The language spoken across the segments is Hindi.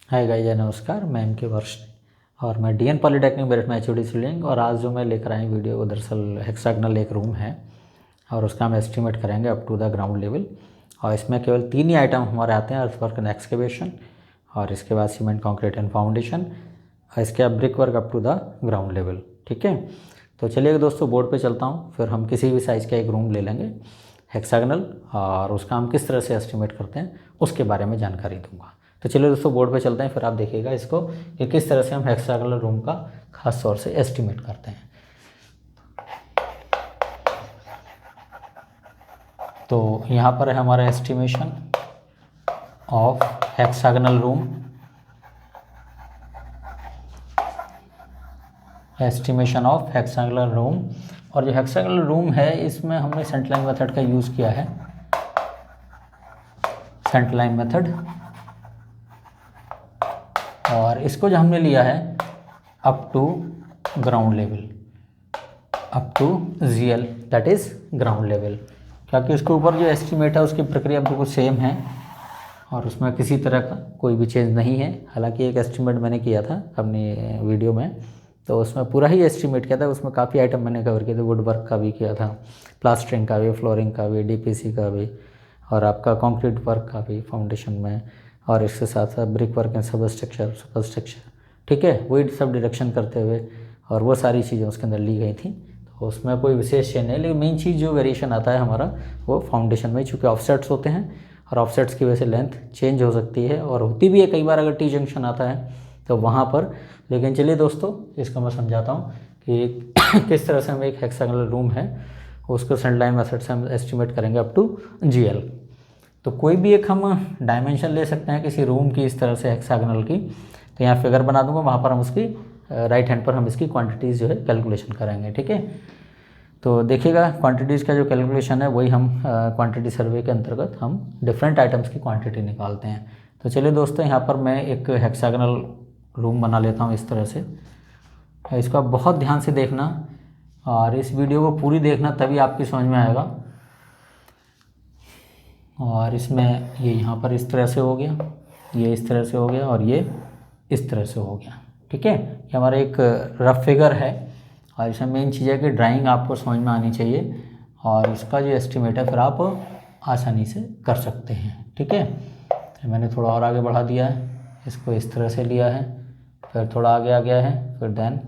हाय गाइस, नमस्कार। मैं एम के वर्ष और मैं डीएन पॉलिटेक्निक मेरठ में एचओडी स्टूडेंट। और आज जो मैं लेकर आए वीडियो, वो दरअसल हेक्सागनल एक रूम है और उसका हम एस्टिमेट करेंगे up to the ground level. और इसमें केवल 3 ही आइटम हमारे आते हैं: अर्थवर्क एंड एक्सकेवेशन, और इसके बाद सीमेंट कंक्रीट एंड फाउंडेशन, और इसके बाद brick work up to the ground level. ठीक है, तो चलिए दोस्तों, बोर्ड पे चलता हूँ। फिर हम किसी भी साइज़ का एक रूम ले लेंगे हेक्सागनल, और उसका हम किस तरह से एस्टिमेट करते हैं उसके बारे में जानकारी दूंगा। तो चलिए दोस्तों, बोर्ड पे चलते हैं, फिर आप देखिएगा इसको कि किस तरह से हम हेक्सागनल रूम का खास तौर से एस्टिमेट करते हैं। तो यहाँ पर है हमारा estimation of hexagonal room, estimation of hexagonal room. और जो हेक्सागनल रूम है, इसमें हमने सेंटर लाइन मेथड का यूज़ किया है, सेंटर लाइन मेथड। और इसको जो हमने लिया है up to ground level, up to GL, that is ground level, क्योंकि उसके ऊपर जो एस्टिमेट है उसकी प्रक्रिया बिल्कुल सेम है और उसमें किसी तरह का कोई भी चेंज नहीं है। हालांकि एक एस्टिमेट मैंने किया था अपनी वीडियो में, तो उसमें पूरा ही एस्टिमेट किया था, उसमें काफ़ी आइटम मैंने कवर किए थे। वुड वर्क का भी किया था, प्लास्टरिंग का भी, फ्लोरिंग का भी, DPC का भी, और आपका कंक्रीट वर्क का भी फाउंडेशन में, और इसके साथ साथ ब्रिक वर्क एंड सुपरस्ट्रक्चर। ठीक है, वही सब डिडक्शन करते हुए, और वो सारी चीज़ें उसके अंदर ली गई थी। तो उसमें कोई विशेष चेंज नहीं, लेकिन मेन चीज़ जो वेरिएशन आता है हमारा वो फाउंडेशन में, चूँकि ऑफसेट्स होते हैं और ऑफसेट्स की वजह से लेंथ चेंज हो सकती है, और होती भी है कई बार अगर टी जंक्शन आता है तो वहाँ पर। लेकिन चलिए दोस्तों, इसको मैं समझाता हूँ कि किस तरह से हम एक हेक्सागनल रूम है उसको सेंटर लाइन मेथड से हम एस्टिमेट करेंगे अप टू GL। तो कोई भी एक हम डायमेंशन ले सकते हैं किसी रूम की, इस तरह से हेक्सागनल की। तो यहाँ फिगर बना दूंगा, वहाँ पर हम उसकी राइट हैंड पर हम इसकी क्वांटिटीज़ जो है कैलकुलेशन करेंगे। ठीक है, तो देखिएगा क्वांटिटीज़ का जो कैलकुलेशन है वही हम क्वांटिटी सर्वे के अंतर्गत हम डिफरेंट आइटम्स की क्वांटिटी निकालते हैं। तो चलिए दोस्तों, यहाँ पर मैं एक हेक्सागनल रूम बना लेता हूँ इस तरह से। इसको आप बहुत ध्यान से देखना और इस वीडियो को पूरी देखना, तभी आपकी समझ में आएगा। और इसमें ये यहाँ पर इस तरह से हो गया, ये इस तरह से हो गया, और ये इस तरह से हो गया। ठीक है, ये हमारा एक रफ फिगर है, और इसमें मेन चीज़ है कि ड्राइंग आपको समझ में आनी चाहिए, और इसका जो एस्टिमेट है फिर आप आसानी से कर सकते हैं। ठीक है, मैंने थोड़ा और आगे बढ़ा दिया है, इसको इस तरह से लिया है, फिर थोड़ा आगे आ गया है, फिर देन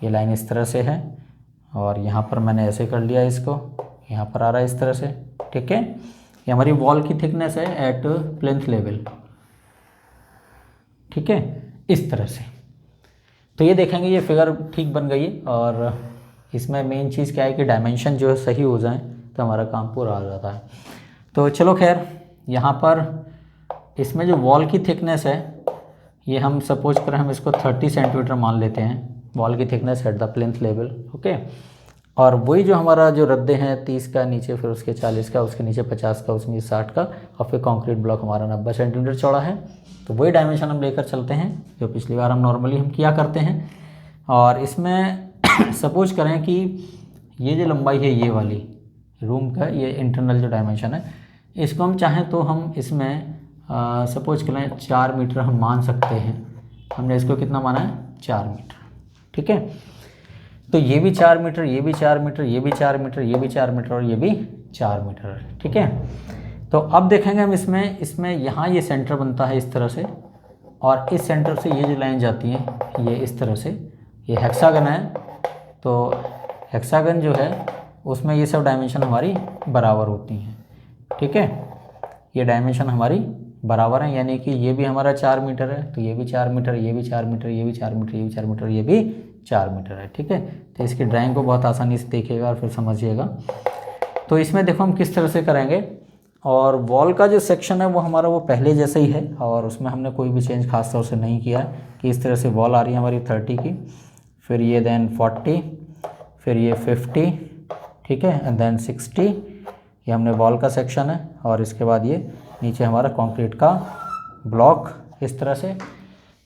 ये लाइन इस तरह से है, और यहाँ पर मैंने ऐसे कर लिया इसको, यहाँ पर आ रहा है इस तरह से। ठीक है, ये हमारी वॉल की थिकनेस है एट प्लिंथ लेवल। ठीक है, इस तरह से। तो ये देखेंगे, ये फिगर ठीक बन गई है, और इसमें मेन चीज़ क्या है कि डायमेंशन जो है सही हो जाए तो हमारा काम पूरा आ जाता है। तो चलो खैर, यहाँ पर इसमें जो वॉल की थिकनेस है, ये हम सपोज करें हम इसको 30 सेंटीमीटर मान लेते हैं, वॉल की thickness at the plinth level. Okay, और वही जो हमारा जो रद्दे हैं 30 का नीचे, फिर उसके 40 का, उसके नीचे 50 का, उसके नीचे 60 का, और फिर कंक्रीट ब्लॉक हमारा 90 सेंटीमीटर चौड़ा है। तो वही डायमेंशन हम लेकर चलते हैं जो पिछली बार हम नॉर्मली हम किया करते हैं। और इसमें सपोज करें कि ये जो लंबाई है ये वाली रूम का, ये इंटरनल जो डायमेंशन है, इसको हम चाहें तो हम इसमें सपोज करें 4 मीटर हम मान सकते हैं। हमने इसको कितना माना है? 4 मीटर। ठीक है, तो ये भी 4 मीटर, ये भी 4 मीटर, ये भी 4 मीटर, ये भी 4 मीटर, और ये भी 4 मीटर। ठीक है, तो अब देखेंगे हम इसमें यहाँ ये सेंटर बनता है इस तरह से, और इस सेंटर से ये जो लाइन जाती है ये इस तरह से, ये हेक्सागन है। तो हेक्सागन जो है उसमें ये सब डायमेंशन हमारी बराबर होती हैं। ठीक है, ये डायमेंशन हमारी बराबर है, यानी कि ये भी हमारा 4 मीटर है, तो ये भी 4 मीटर, ये भी 4 मीटर, ये भी 4 मीटर, ये भी 4 मीटर, ये भी 4 मीटर है। ठीक है, तो इसकी ड्राइंग को बहुत आसानी से देखिएगा और फिर समझिएगा। तो इसमें देखो हम किस तरह से करेंगे, और वॉल का जो सेक्शन है वो हमारा वो पहले जैसा ही है, और उसमें हमने कोई भी चेंज खास तौर से नहीं किया है कि इस तरह से वॉल आ रही है हमारी 30 की, फिर ये देन 40, फिर ये 50, ठीक है, एंड देन 60। ये हमने वॉल का सेक्शन है, और इसके बाद ये नीचे हमारा कंक्रीट का ब्लॉक इस तरह से।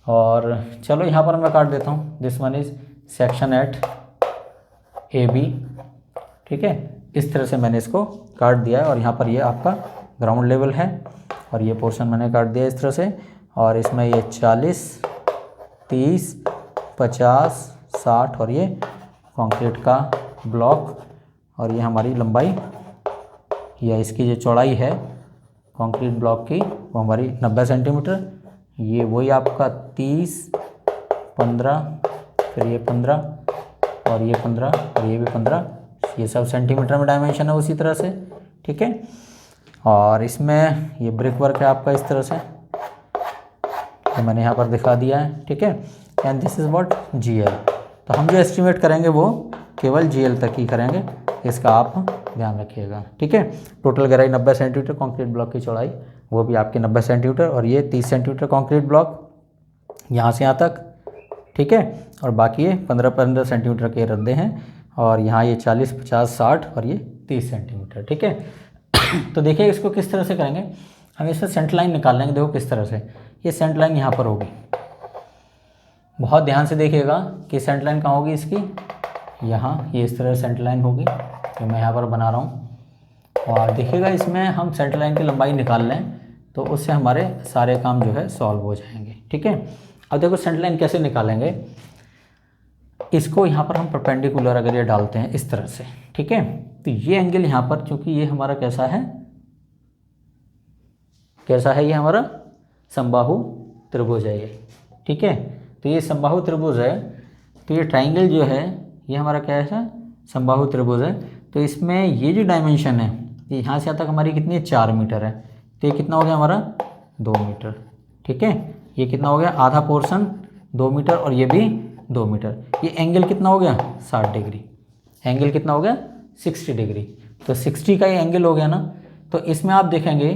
और चलो यहाँ पर मैं काट देता हूँ, this one is section at AB। ठीक है, इस तरह से मैंने इसको काट दिया है, और यहाँ पर ये आपका ग्राउंड लेवल है, और ये पोर्शन मैंने काट दिया इस तरह से। और इसमें ये 40, 30, 50, 60 और ये कंक्रीट का ब्लॉक, और ये हमारी लंबाई या इसकी जो चौड़ाई है कंक्रीट ब्लॉक की वो हमारी 90 सेंटीमीटर। ये वही आपका 30, 15, फिर ये 15 और ये 15 और ये भी 15, ये सब सेंटीमीटर में डायमेंशन है उसी तरह से, ठीक है। और इसमें ये ब्रिक वर्क है आपका इस तरह से, तो मैंने यहाँ पर दिखा दिया है, ठीक है। And this is what GL। तो हम जो एस्टिमेट करेंगे वो केवल GL तक ही करेंगे, इसका आप ध्यान रखिएगा, ठीक है। टोटल गहराई 90 सेंटीमीटर, कंक्रीट ब्लॉक की चौड़ाई वो भी आपकी 90 सेंटीमीटर, और ये 30 सेंटीमीटर कंक्रीट ब्लॉक यहाँ से यहाँ तक, ठीक है। और बाकी ये 15-15 सेंटीमीटर के रद्दे हैं, और यहाँ ये 40, 50, 60 और ये 30 सेंटीमीटर, ठीक है। तो देखिए इसको किस तरह से करेंगे, हम इसमें सेंटर लाइन निकाल लेंगे। देखो किस तरह से, ये सेंटर लाइन यहाँ पर होगी, बहुत ध्यान से देखिएगा कि सेंटर लाइन कहाँ होगी इसकी, यहाँ ये इस तरह सेंटर लाइन होगी जो मैं यहाँ पर बना रहा हूँ। और देखिएगा इसमें हम सेंटर लाइन की लंबाई निकाल लें तो उससे हमारे सारे काम जो है सॉल्व हो जाएंगे, ठीक है। अब देखो सेंटर लाइन कैसे निकालेंगे, इसको यहाँ पर हम परपेंडिकुलर अगर ये डालते हैं इस तरह से, ठीक है। तो ये एंगल यहाँ पर, चूँकि ये हमारा कैसा है ये हमारा समबाहु त्रिभुज है ये, ठीक है। तो ये समबाहु त्रिभुज है, तो ये ट्राइंगल जो है ये हमारा क्या है, समबाहु त्रिभुज है। तो इसमें ये जो डायमेंशन है ये यहाँ से यहाँ तक हमारी कितनी है, 4 मीटर है। तो ये कितना हो गया हमारा 2 मीटर, ठीक है। ये कितना हो गया, आधा पोर्शन 2 मीटर और ये भी 2 मीटर। ये एंगल कितना हो गया, 60 डिग्री। एंगल कितना हो गया, 60 डिग्री। तो 60 का ये एंगल हो गया ना। तो इसमें आप देखेंगे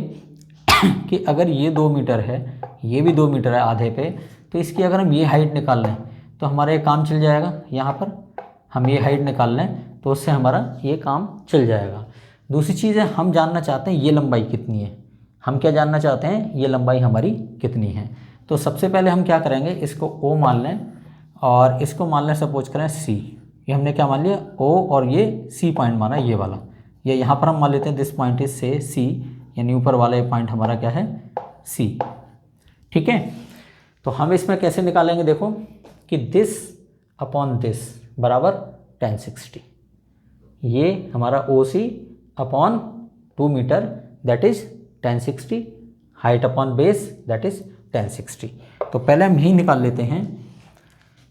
कि अगर ये 2 मीटर है, ये भी 2 मीटर है आधे पे, तो इसकी अगर हम ये हाइट निकाल लें तो हमारा ये काम चल जाएगा। यहाँ पर हम ये हाइट निकाल लें तो उससे हमारा ये काम चल जाएगा। दूसरी चीज़ है, हम जानना चाहते हैं ये लंबाई कितनी है। हम क्या जानना चाहते हैं, ये लंबाई हमारी कितनी है। तो सबसे पहले हम क्या करेंगे, इसको O मान लें और इसको मान लें सपोज करें C। ये हमने क्या मान लिया, O, और ये C पॉइंट माना ये वाला। या यहाँ पर हम मान लेते हैं दिस पॉइंट इज से C, यानी ऊपर वाला ये पॉइंट हमारा क्या है, C, ठीक है। तो हम इसमें कैसे निकालेंगे, देखो कि दिस अपॉन दिस बराबर tan 60। ये हमारा OC upon 2 metre that is tan 60, height upon base that is tan 60। तो पहले हम यही निकाल लेते हैं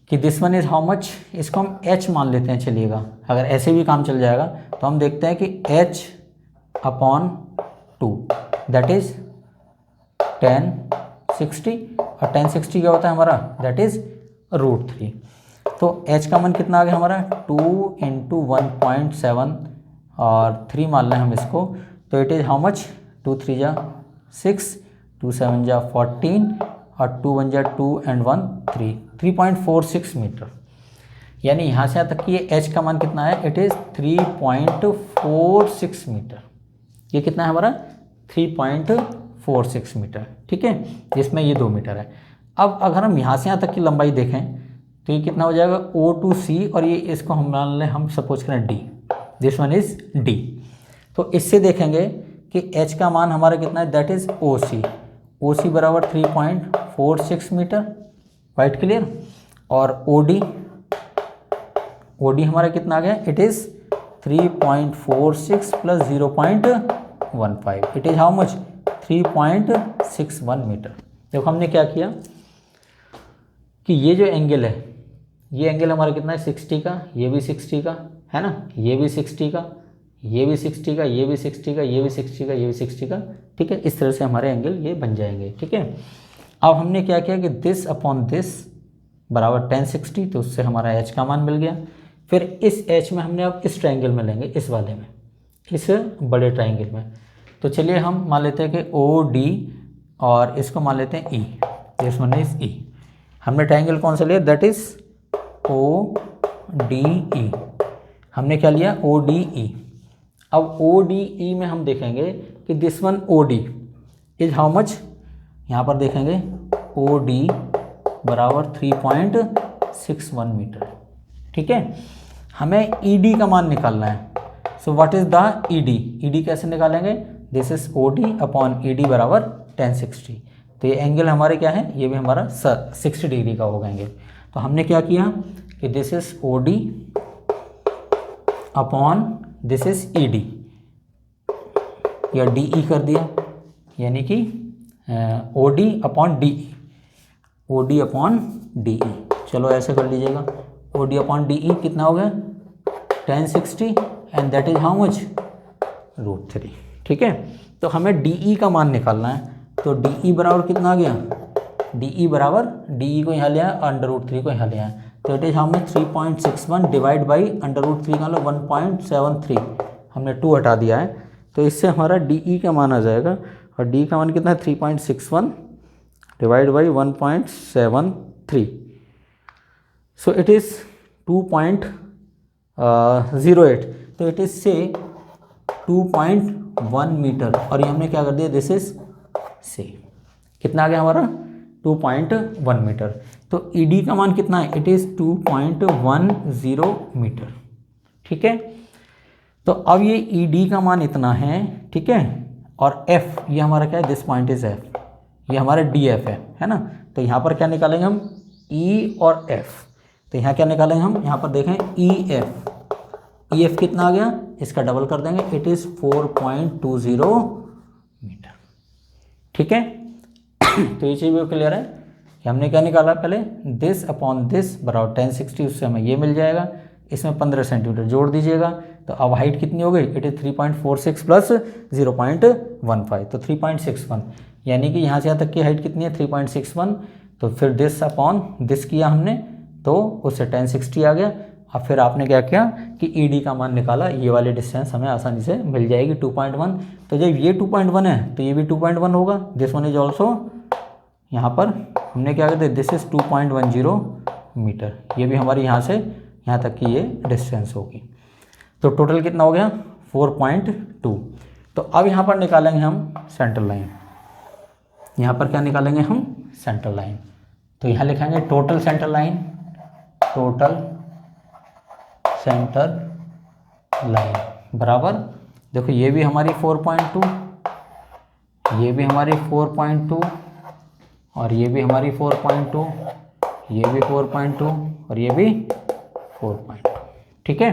कि this one is how much. इसको हम H मान लेते हैं, चलिएगा। अगर ऐसे भी काम चल जाएगा तो हम देखते हैं कि H upon 2 that is tan 60, और tan 60 क्या होता है हमारा, दैट इज √3। तो H का मान कितना आ गया हमारा, 2 × 1.7 और 3 मान लें हम इसको, तो इट इज़ हाउ मच, 2 3 जा 6, 2 7 जा 14 और 2 1 जा 2 and 1 3, 3.46 मीटर। यानी यहाँ से यहाँ तक कि ये H का मान कितना है, इट इज़ 3.46 मीटर। ये कितना है हमारा, 3.46 मीटर, ठीक है, जिसमें ये 2 मीटर है। अब अगर हम यहाँ से यहाँ तक की लंबाई देखें तो ये कितना हो जाएगा, O to C, और ये इसको हम मान लें, हम सपोज करें D, this one is D। तो इससे देखेंगे कि H का मान हमारा कितना है, दैट इज OC। OC बराबर 3.46 मीटर, वाइट क्लियर। और OD हमारा कितना आ गया, it is 3.46 plus 0.15, it is how much, 3.61 metre. देखो हमने क्या किया कि ये जो एंगल है, ये एंगल हमारा कितना है, 60 का, ये भी 60 का है ना, ये भी 60 का, ये भी 60 का, ये भी 60 का, ये भी 60 का, ये भी 60 का, ठीक है। इस तरह से हमारे एंगल ये बन जाएंगे, ठीक है। अब हमने क्या किया कि दिस अपॉन दिस बराबर tan 60, तो उससे हमारा H का मान मिल गया। फिर इस H में हमने अब इस ट्रायंगल में लेंगे, इस वाले में, इस बड़े ट्रायंगल में। तो चलिए हम मान लेते हैं कि OD और इसको मान लेते हैं E, this one is E। हमने ट्रायंगल कौन सा लिया, दैट इज ODE। हमने क्या लिया, ODE। अब ODE में हम देखेंगे कि this one OD is how much, यहाँ पर देखेंगे OD बराबर 3.61 मीटर, ठीक है। हमें ED का मान निकालना है। So what is the ED, ED कैसे निकालेंगे, this is OD upon ED बराबर tan 60। तो ये एंगल हमारे क्या है, ये भी हमारा 60 डिग्री का होगा एंगल। तो हमने क्या किया कि this is OD upon this is ED या DE कर दिया, यानी कि OD upon DE, OD upon DE। चलो ऐसे कर लीजिएगा, OD अपॉन DE कितना हो गया 1060 and that is how much √3। ठीक है, तो हमें DE का मान निकालना है। तो DE बराबर कितना आ गया, DE बराबर DE को यहाँ लिया है, √3 को यहाँ लिया है, तो it is how much 3.61 divide by √3 का लो 1.73, हमने 2 हटा दिया है, तो इससे हमारा DE का मान आ जाएगा। और DE का मान कितना है 3.61 divide by 1.73, so it is 2.08, तो इट इज से 2.1 मीटर। और ये हमने क्या कर दिया, दिस इज से कितना आ गया हमारा 2.1 मीटर। तो ED का मान कितना है, इट इज़ 2.10 मीटर। ठीक है, तो अब ये ED का मान इतना है, ठीक है, और F ये हमारा क्या है, दिस पॉइंट इज F, ये हमारा DF है ना। तो यहाँ पर क्या निकालेंगे हम, E और F, तो यहाँ क्या निकालेंगे हम, यहाँ पर देखें EF कितना आ गया, इसका डबल कर देंगे, इट इज़ 4.20 मीटर। ठीक है, तो ये चीज़ भी क्लियर है कि हमने क्या निकाला, पहले दिस अपॉन दिस बराबर 1060, उससे हमें ये मिल जाएगा, इसमें 15 सेंटीमीटर जोड़ दीजिएगा, तो अब हाइट कितनी हो गई, इट इज़ 3.46 प्लस 0.15, तो 3.61, यानी कि यहाँ से यहाँ तक की हाइट कितनी है 3.61। तो फिर दिस अपॉन दिस किया हमने, तो उससे 1060 आ गया। अब फिर आपने क्या किया कि ED का मान निकाला, ये वाली डिस्टेंस हमें आसानी से मिल जाएगी 2.1। तो जब ये 2.1 है तो ये भी 2.1 होगा, दिस वन इज ऑल्सो, यहाँ पर हमने क्या करते, दिस इज 2.10 मीटर, ये भी हमारी यहाँ से यहाँ तक की ये डिस्टेंस होगी। तो टोटल कितना हो गया 4.2। तो अब यहाँ पर निकालेंगे हम सेंटर लाइन, यहाँ पर क्या निकालेंगे हम, सेंटर लाइन। तो यहाँ लिखेंगे total centre line, total centre line बराबर, देखो ये भी हमारी 4.2, ये भी हमारी 4.2, और ये भी हमारी 4.2, ये भी 4.2, और ये भी 4.2। ठीक है,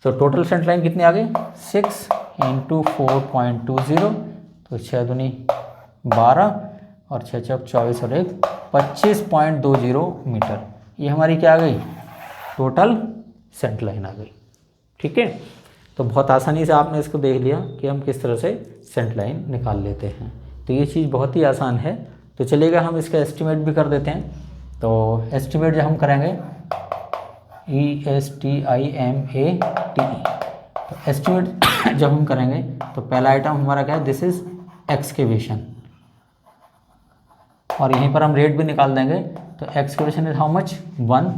तो टोटल सेंटर लाइन कितनी आ गई 6 × 4.20, तो 6 दूनी 12 और 6 चौक 24 और 1 25.20 मीटर, ये हमारी क्या आ गई टोटल सेंटर लाइन आ गई। ठीक है, तो बहुत आसानी से आपने इसको देख लिया कि हम किस तरह से सेंटर लाइन निकाल लेते हैं, तो ये चीज़ बहुत ही आसान है। तो चलिएगा हम इसका एस्टिमेट भी कर देते हैं। तो एस्टिमेट जब हम करेंगे ESTIMATE, तो एस्टिमेट जब हम करेंगे तो पहला आइटम हमारा क्या है, दिस इज एक्सकेवेशन, और यहीं पर हम रेट भी निकाल देंगे। तो एक्सकेवेशन इज हाउ मच 1,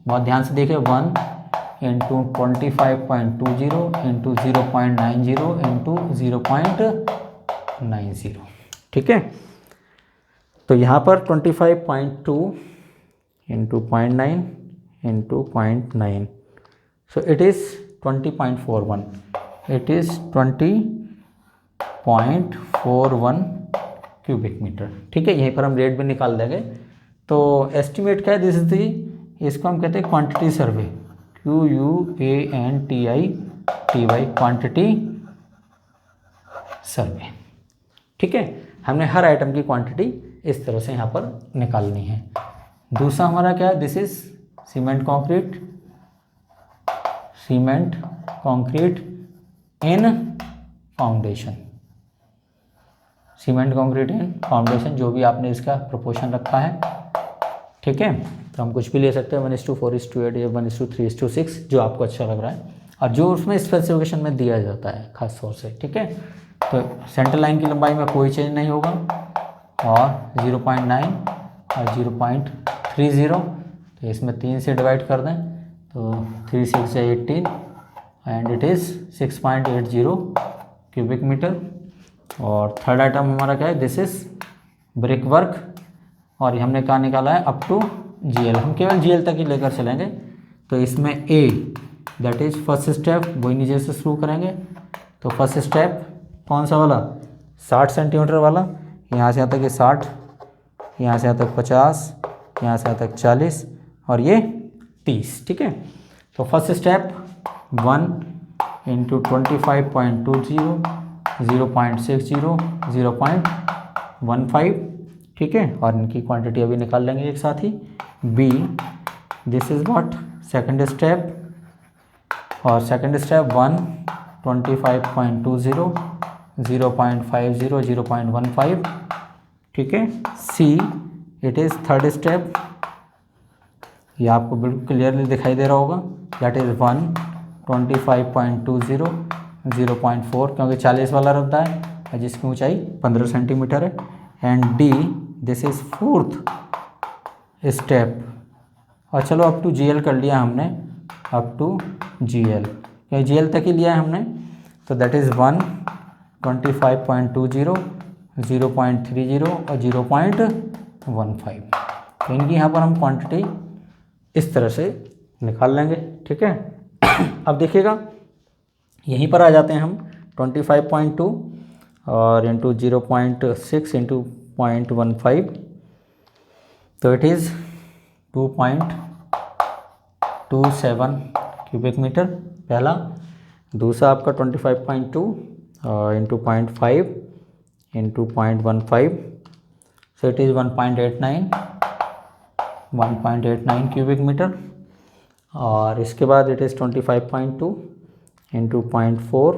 बहुत ध्यान से देखिए, 1 × 25.20 × 0.90 × 0.90। ठीक है, तो यहाँ पर 25.2 × 0.9 × 0.9, so it is 20.41, it is 20.41 cubic metre. ठीक है, यहीं पर हम रेट भी निकाल देंगे। तो एस्टिमेट क्या है, दिस इज दी, इसको हम कहते हैं quantity survey, QUANTITY quantity survey. ठीक है, हमने हर आइटम की क्वांटिटी इस तरह से यहाँ पर निकालनी है। दूसरा हमारा क्या है, this is cement concrete in foundation, cement concrete in foundation, जो भी आपने इसका प्रोपोर्शन रखा है। ठीक है, तो हम कुछ भी ले सकते हैं, 1:4:8 या 1:3:6, जो आपको अच्छा लग रहा है और जो उसमें स्पेसिफिकेशन में दिया जाता है खास तौर से। ठीक है, तो सेंटर लाइन की लंबाई में कोई चेंज नहीं होगा, और 0.9 और 0.30, तो इसमें 3 से डिवाइड कर दें तो 3 × 6 = 18 and it is 6.80 cubic metre. और थर्ड आइटम हमारा क्या है, दिस इज ब्रिक वर्क, और ये हमने कहाँ निकाला है अप टू GL, हम केवल GL तक ही लेकर चलेंगे। तो इसमें A that is first step, वही नीचे से शुरू करेंगे। तो फर्स्ट स्टेप कौन सा वाला, 60 सेंटीमीटर वाला, यहाँ से यहाँ तक ये 60, यहाँ से यहाँ तक 50, यहाँ से यहाँ तक 40 और ये 30। ठीक है, तो फर्स्ट स्टेप 1 इंटू 25.20 0.60 0.15। ठीक है, और इनकी क्वांटिटी अभी निकाल लेंगे एक साथ ही। B this is what second step, और सेकंड स्टेप 1 25.20 0.50 0.15। ठीक है, C it is third step, ये आपको बिल्कुल क्लियरली दिखाई दे रहा होगा, दैट इज़ 1 25.20 0.4, क्योंकि 40 वाला रद्दा है और जिसकी ऊंचाई 15 सेंटीमीटर है। And D this is fourth step. और चलो अप टू GL कर लिया हमने, अप टू GL, क्योंकि GL तक ही लिया है हमने, तो दैट इज़ 1 25.20 0.30 और 0.15। तो इनकी यहाँ पर हम क्वांटिटी इस तरह से निकाल लेंगे। ठीक है, अब देखिएगा यहीं पर आ जाते हैं हम 25.2 और इंटू 0.6 इंटू 0.15, तो इट इज़ 2.27 क्यूबिक मीटर पहला। दूसरा आपका 25.2 into 0.5 into 0.15, so it is 1.89 cubic metre. और इसके बाद इट इज़ 25.2 इंटू 0.4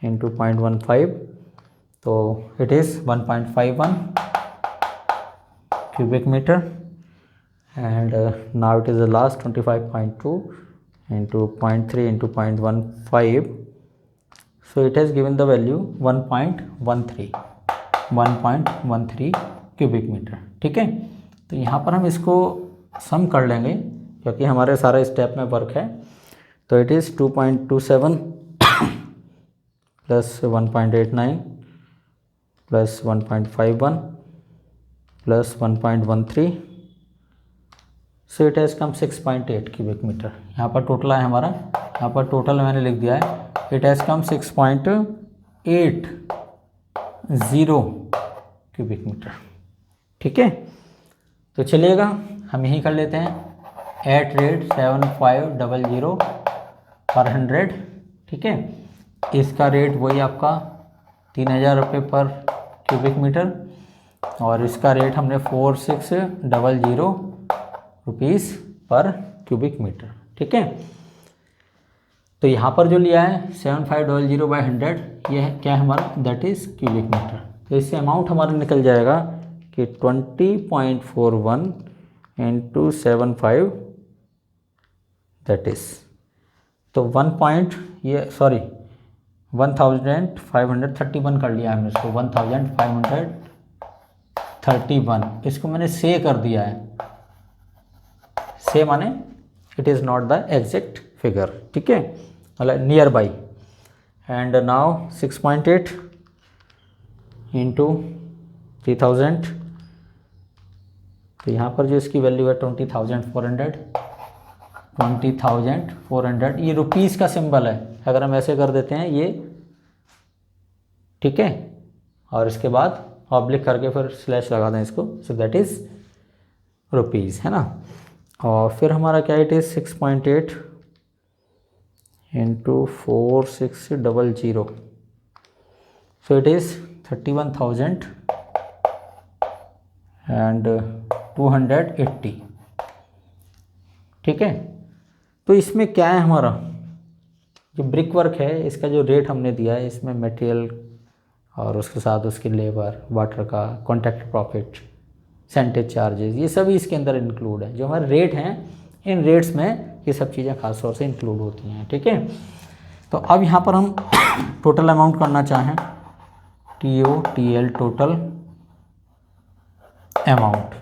इंटू 0.15, तो it is 1.51 cubic meter। And now it is the last 25.2 into 0.3 into 0.15, so it has given the value 1.13 cubic meter। ठीक है, तो यहाँ पर हम इसको सम कर लेंगे क्योंकि हमारे सारे स्टेप में वर्क है। तो it is 2.27 plus 1.89 plus 1.51 plus 1.13, so it has come 6.8 cubic metre. यहाँ पर टोटल है हमारा, यहाँ पर टोटल मैंने लिख दिया है, it has come 6.80 cubic metre. ठीक है, तो चलिएगा हम यही कर लेते हैं एट रेट 7500 पर 100। ठीक है, इसका रेट वही आपका 3000 रुपये पर क्यूबिक मीटर, और इसका रेट हमने 4600 रुपीज़ पर क्यूबिक मीटर। ठीक है, तो यहाँ पर जो लिया है 7500 बाई 100, ये है क्या है हमारा, दैट इज़ क्यूबिक मीटर। तो इससे अमाउंट हमारा निकल जाएगा कि 20.41 इंटू 75, दैट इज़ तो 1531 कर लिया हमने इसको, 1531। इसको मैंने से कर दिया है, से माने it is not the exact figure. ठीक है, मतलब near by. And now 6.8 into 3000, तो यहाँ पर जो इसकी वैल्यू है 20,400, ये रुपीज़ का सिंबल है। अगर हम ऐसे कर देते हैं ये, ठीक है, और इसके बाद ऑब्लिक करके फिर स्लैश लगा दें इसको, सो दैट इज़ रुपीज़, है ना। और फिर हमारा क्या, it is 6.8 into 4600, so it is 31,280। ठीक है, तो इसमें क्या है हमारा जो ब्रिक वर्क है, इसका जो रेट हमने दिया है, इसमें मटेरियल और उसके साथ उसकी लेबर, वाटर का, कॉन्ट्रैक्ट प्रॉफिट, सेंटेज चार्जेस, ये सभी इसके अंदर इंक्लूड है। जो हमारे रेट हैं, इन रेट्स में ये सब चीज़ें खास तौर से इंक्लूड होती हैं। ठीक है, तो अब यहाँ पर हम टोटल अमाउंट करना चाहें, TOTL total amount,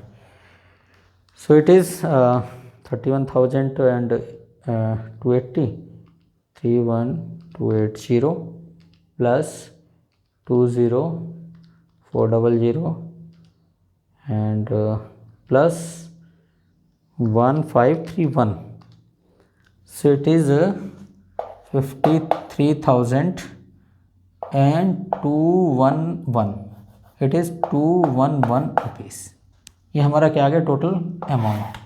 so it is 31,280 31280 plus 20400 and plus 1531, so it is 53,211, it is 211 rupees. ये हमारा क्या आ गया टोटल अमाउंट,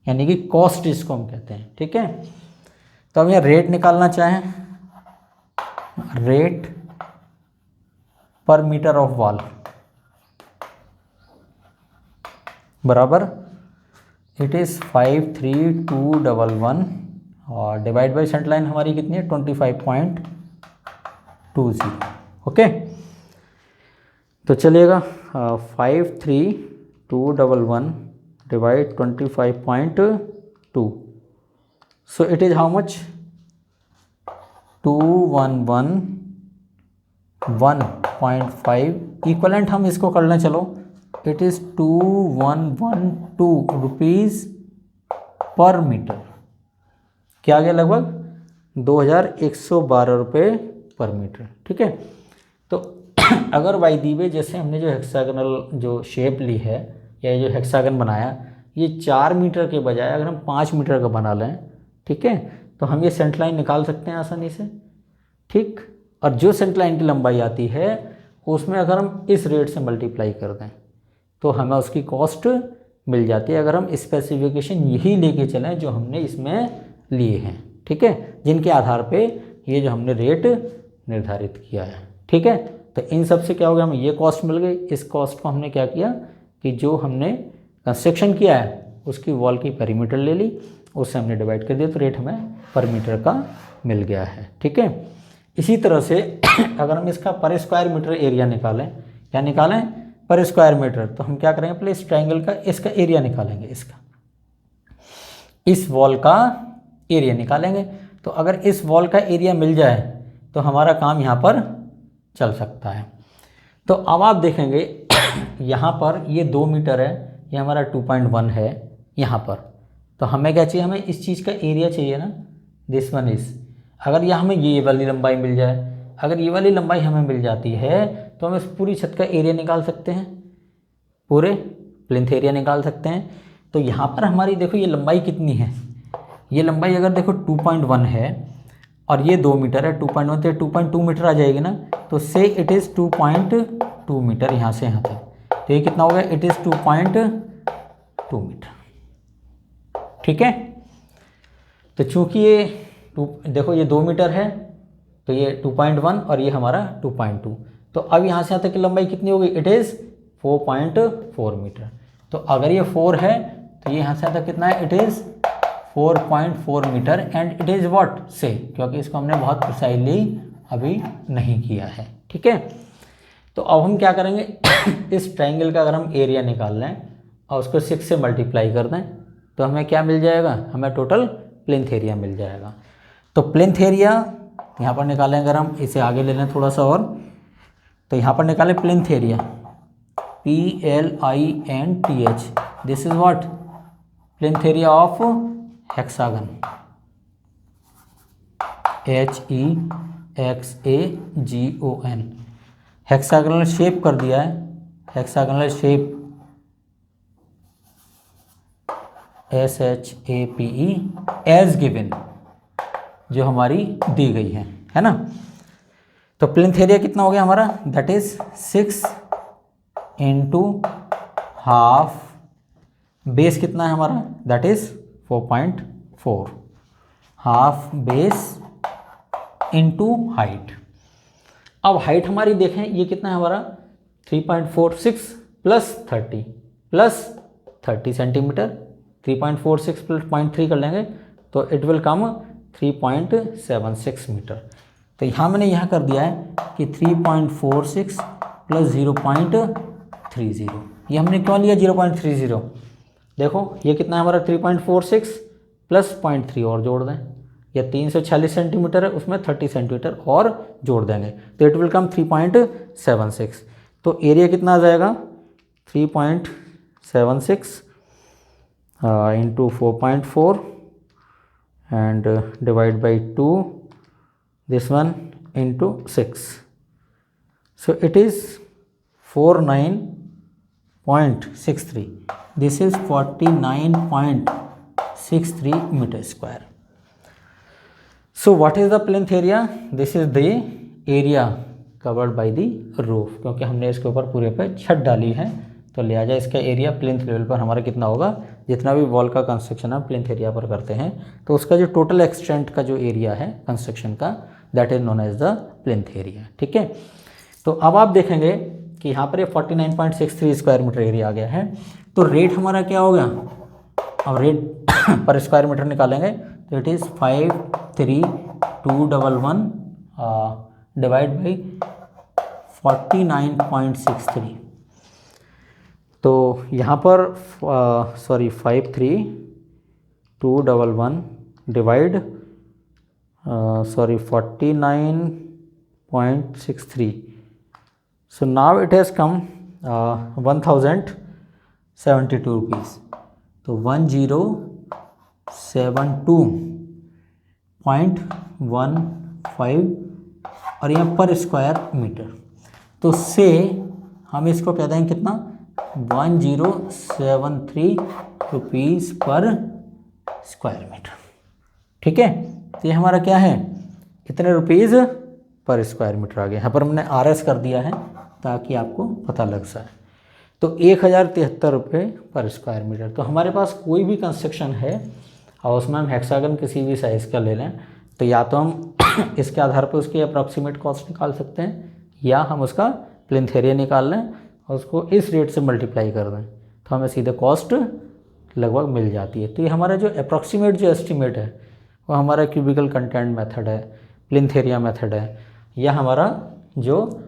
यानी कि कॉस्ट इसको हम कहते हैं। ठीक है, तो अब यहाँ रेट निकालना चाहें, रेट पर मीटर ऑफ वॉल बराबर इट इज़ 53211 और डिवाइड बाई सेंटर लाइन हमारी कितनी है 25.20। ओके, तो चलिएगा 53211 divide 25.2, so it is how much 211.1.5 equivalent हम इसको कर लें, चलो इट इज़ 2112 रुपीज़ पर मीटर, क्या आ गया लगभग 2112 रुपये पर मीटर। ठीक है, तो अगर बाई दी वे जैसे हमने जो हेक्सागनल जो शेप ली है या जो हेक्सागन बनाया, ये 4 मीटर के बजाय अगर हम 5 मीटर का बना लें, ठीक है, तो हम ये सेंटर लाइन निकाल सकते हैं आसानी से। ठीक, और जो सेंटर लाइन की लंबाई आती है उसमें अगर हम इस रेट से मल्टीप्लाई कर दें तो हमें उसकी कॉस्ट मिल जाती है, अगर हम स्पेसिफिकेशन यही लेके चलें जो हमने इसमें लिए हैं। ठीक है, जिनके आधार पे ये जो हमने रेट निर्धारित किया है। ठीक है, तो इन सब से क्या हो गया, हमें ये कॉस्ट मिल गई। इस कॉस्ट को हमने क्या किया कि जो हमने कंस्ट्रक्शन किया है उसकी वॉल की पेरीमीटर ले ली, उससे हमने डिवाइड कर दिया, तो रेट हमें पर मीटर का मिल गया है। ठीक है, इसी तरह से अगर हम इसका पर स्क्वायर मीटर एरिया निकालें, क्या निकालें पर स्क्वायर मीटर, तो हम क्या करेंगे पहले इस ट्रायंगल का इसका एरिया निकालेंगे, इसका इस वॉल का एरिया निकालेंगे। तो अगर इस वॉल का एरिया मिल जाए तो हमारा काम यहाँ पर चल सकता है। तो अब आप देखेंगे यहाँ पर ये 2 मीटर है, ये हमारा 2.1 है यहाँ पर, तो हमें क्या चाहिए, हमें इस चीज़ का एरिया चाहिए ना, दिस वन इज। अगर यह हमें ये वाली लंबाई मिल जाए, अगर ये वाली लंबाई हमें मिल जाती है तो हम इस पूरी छत का एरिया निकाल सकते हैं, पूरे प्लिंथ एरिया निकाल सकते हैं। तो यहाँ पर हमारी देखो ये लंबाई कितनी है, ये लंबाई अगर देखो 2.1 है और ये 2 मीटर है, 2.1 तो 2.2 मीटर आ जाएगी ना, तो से इट इज़ 2.2 मीटर यहाँ से यहाँ तक, तो ये कितना हो गया, इट इज़ 2.2 मीटर। ठीक है, तो चूँकि ये देखो ये 2 मीटर है तो ये 2.1 और ये हमारा 2.2, तो अब यहाँ से यहाँ तक की लंबाई कितनी होगी, इट इज़ 4.4 मीटर। तो अगर ये 4 है तो ये यहाँ से यहाँ तक कितना है, it is 4.4 metre and it is what say, क्योंकि इसको हमने बहुत प्रिसाइजली अभी नहीं किया है। ठीक है, तो अब हम क्या करेंगे इस ट्रायंगल का अगर हम एरिया निकाल लें और उसको 6 से मल्टीप्लाई कर दें तो हमें क्या मिल जाएगा, हमें टोटल प्लिंथ एरिया मिल जाएगा। तो प्लिंथ एरिया यहाँ पर निकालें, अगर हम इसे आगे ले लें थोड़ा सा और, तो यहाँ पर निकालें plinth area PLINTH, this is what plinth area of hexagon HEXAGON। Hexagonal shape कर दिया है, hexagonal shape SHAPE as given जो हमारी दी गई है ना। तो प्लिंथ एरिया कितना हो गया हमारा, that is 6 into half, base कितना है हमारा, that is 4.4, half base into height. अब हाइट हमारी देखें ये कितना है हमारा 3.46 प्लस 30 सेंटीमीटर, 3.46 प्लस 0.3 कर लेंगे तो इट विल कम 3.76 मीटर। तो यहाँ मैंने यहाँ कर दिया है कि 3.46 प्लस 0.30, ये हमने क्यों लिया 0.30, देखो ये कितना है हमारा 3.46 प्लस 0.3 और जोड़ दें, या 346 सेंटीमीटर है उसमें 30 सेंटीमीटर और जोड़ देंगे तो इट विल कम 3.76। तो एरिया कितना आ जाएगा 3.76 into 4.4 and divide by 2, this one into 6, so it is 49.63, this is 49.63 meter square. So what is the plinth area, this is the area covered by the roof, क्योंकि हमने इसके ऊपर पूरे पे छत डाली है, तो लिहाजा इसका एरिया प्लिंथ लेवल पर हमारा कितना होगा, जितना भी वॉल का कंस्ट्रक्शन हम प्लिंथ एरिया पर करते हैं तो उसका जो टोटल एक्सटेंट का जो एरिया है कंस्ट्रक्शन का, that is known as the plinth area. ठीक है, तो अब आप देखेंगे कि यहाँ पर ये 49.63 स्क्वायर मीटर एरिया आ गया है। तो रेट हमारा क्या हो गया, अब रेट पर स्क्वायर मीटर निकालेंगे तो इट इज़ 53211 डिवाइड बाई 49.63। तो यहाँ पर 53211 divide 49.63। So now it has come 1072 rupees। तो 1072.15 और यहाँ पर स्क्वायर मीटर, तो से हम इसको कह देंगे कितना, 1073 रुपीज़ पर स्क्वायर मीटर। ठीक है, तो ये हमारा क्या है, कितने रुपीज़ पर स्क्वायर मीटर आ गया। यहाँ पर हमने RS कर दिया है ताकि आपको पता लग जाए। तो 1073 रुपये पर स्क्वायर मीटर। तो हमारे पास कोई भी कंस्ट्रक्शन है और उसमें हम हेक्सागन किसी भी साइज़ का ले लें, तो या तो हम इसके आधार पर उसकी अप्रॉक्सीमेट कॉस्ट निकाल सकते हैं, या हम उसका प्लिंथ एरिया निकाल लें और उसको इस रेट से मल्टीप्लाई कर दें, तो हमें सीधे कॉस्ट लगभग मिल जाती है। तो ये हमारा जो अप्रॉक्सीमेट जो एस्टिमेट है वो हमारा क्यूबिकल कंटेंट मेथड है, प्लिंथ एरिया मेथड है, या हमारा जो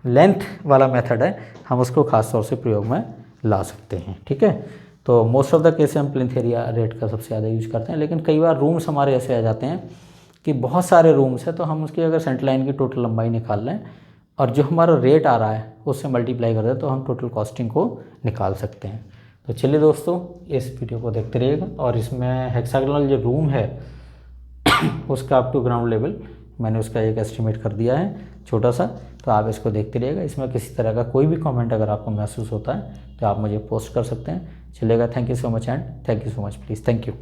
लेंथ वाला मेथड है हम उसको खास तौर से प्रयोग में ला सकते हैं। ठीक है, तो मोस्ट ऑफ द केस हम प्लिंथ एरिया रेट का सबसे ज़्यादा यूज करते हैं, लेकिन कई बार रूम्स हमारे ऐसे आ जाते हैं कि बहुत सारे रूम्स हैं, तो हम उसकी अगर सेंटर लाइन की टोटल लंबाई निकाल लें और जो हमारा रेट आ रहा है उससे मल्टीप्लाई कर दें तो हम टोटल कॉस्टिंग को निकाल सकते हैं। तो चलिए दोस्तों, इस वीडियो को देखते रहिएगा, और इसमें हेक्सागोनल जो रूम है उसका अप टू ग्राउंड लेवल मैंने उसका एक एस्टिमेट कर दिया है छोटा सा, तो आप इसको देखते रहिएगा। इसमें किसी तरह का कोई भी कमेंट अगर आपको महसूस होता है तो आप मुझे पोस्ट कर सकते हैं। चलेगा, thank you so much and thank you so much please, thank you.